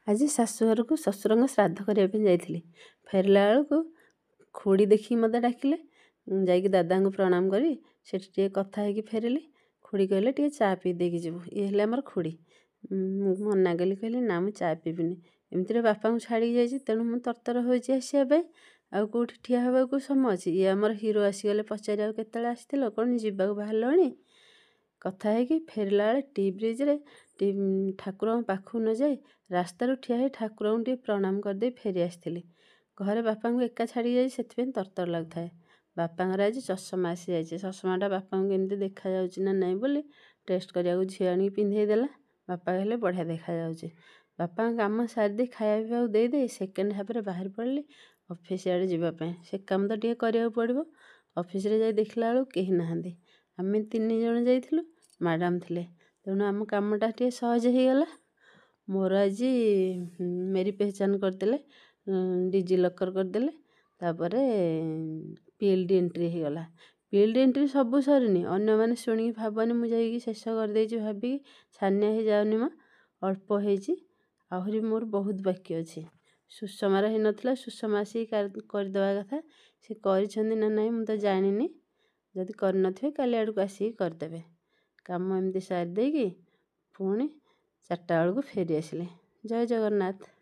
ଆଜି ଶାଶୁଘରକୁ ଶ୍ୱଶୁରଙ୍କ ଶ୍ରାଦ୍ଧ କରିବା ପାଇଁ ଯାଇଥିଲି। ଫେରିଲା ବେଳକୁ ଖୁଡ଼ି ଦେଖିକି ମୋତେ ଡାକିଲେ। ଯାଇକି ଦାଦାଙ୍କୁ ପ୍ରଣାମ କରି ସେଠି ଟିକେ କଥା ହେଇକି ଫେରିଲି। ଖୁଡ଼ି କହିଲେ ଟିକେ ଚା ପିଇ ଦେଇକି ଯିବୁ। ଇଏ ହେଲେ ଆମର ଖୁଡ଼ି। ମୁଁ ମନା କଲି, କହିଲି ନା ମୁଁ ଚା ପିଇବିନି। ଏମିତିରେ ବାପାଙ୍କୁ ଛାଡ଼ିକି ଯାଇଛି, ତେଣୁ ମୁଁ ତରତର ହେଉଛି ଆସିବା ପାଇଁ। ଆଉ କେଉଁଠି ଠିଆ ହେବାକୁ ସମୟ ଅଛି? ଇଏ ଆମର ହିରୋ ଆସିଗଲେ ପଚାରିବାକୁ, କେତେବେଳେ ଆସିଥିଲ, କ'ଣ ଯିବାକୁ ବାହାରିଲଣି? କଥା ହେଇକି ଫେରିଲା ବେଳେ ଟି ବ୍ରିଜ୍ରେ ଠାକୁରଙ୍କ ପାଖକୁ ନ ଯାଇ ରାସ୍ତାରୁ ଠିଆ ହେଇ ଠାକୁରଙ୍କୁ ଟିକେ ପ୍ରଣାମ କରିଦେଇ ଫେରି ଆସିଥିଲି। ଘରେ ବାପାଙ୍କୁ ଏକା ଛାଡ଼ିକି ଯାଇଛି, ସେଥିପାଇଁ ତରତର ଲାଗୁଥାଏ। ବାପାଙ୍କର ଆଜି ଚଷମା ଆସିଯାଇଛି। ଚଷମାଟା ବାପାଙ୍କୁ କେମିତି ଦେଖାଯାଉଛି ନା ନାହିଁ ବୋଲି ଟେଷ୍ଟ କରିବାକୁ ଝିଅ ଆଣିକି ପିନ୍ଧେଇ ଦେଲା। ବାପା କହିଲେ ବଢ଼ିଆ ଦେଖାଯାଉଛି। ବାପାଙ୍କ କାମ ସାରିଦେଇ ଖାଇବା ପିଇବାକୁ ଦେଇଦେଇ ସେକେଣ୍ଡ ହାଫ୍ରେ ବାହାରି ପଡ଼ିଲି ଅଫିସ୍ ଆଡ଼େ ଯିବା ପାଇଁ। ସେ କାମ ତ ଟିକେ କରିବାକୁ ପଡ଼ିବ। ଅଫିସରେ ଯାଇ ଦେଖିଲା ବେଳକୁ କେହି ନାହାନ୍ତି। ଆମେ 3 ଜଣ ଯାଇଥିଲୁ, ମ୍ୟାଡ଼ାମ୍ ଥିଲେ। ତେଣୁ ଆମ କାମଟା ଟିକେ ସହଜ ହେଇଗଲା। ମୋର ଆଜି ମେରି ପେହଚାନ କରିଦେଲେ, ଡିଜି ଲକର୍ କରିଦେଲେ। ତାପରେ ପିଏଲ୍ଡି ଏଣ୍ଟ୍ରି ହେଇଗଲା। ପିଏଲ୍ଡି ଏଣ୍ଟ୍ରି ସବୁ ସରିନି। ଅନ୍ୟମାନେ ଶୁଣିକି ଭାବନି ମୁଁ ଯାଇକି ଶେଷ କରିଦେଇଛି ଭାବିକି ଛାନିଆ ହେଇଯାଉନି ମ। ଅଳ୍ପ ହେଇଛି, ଆହୁରି ମୋର ବହୁତ ବାକି ଅଛି। ସୁଷମାର ହେଇନଥିଲା, ସୁଷମା ଆସିକି କରିଦେବା କଥା। ସେ କରିଛନ୍ତି ନା ନାହିଁ ମୁଁ ତ ଜାଣିନି। ଯଦି କରିନଥିବେ କାଲି ଆଡ଼କୁ ଆସିକି କରିଦେବେ। କାମ ଏମିତି ସାରି ଦେଇକି ପୁଣି 4ଟା ବେଳକୁ ଫେରି ଆସିଲେ। ଜୟ ଜଗନ୍ନାଥ।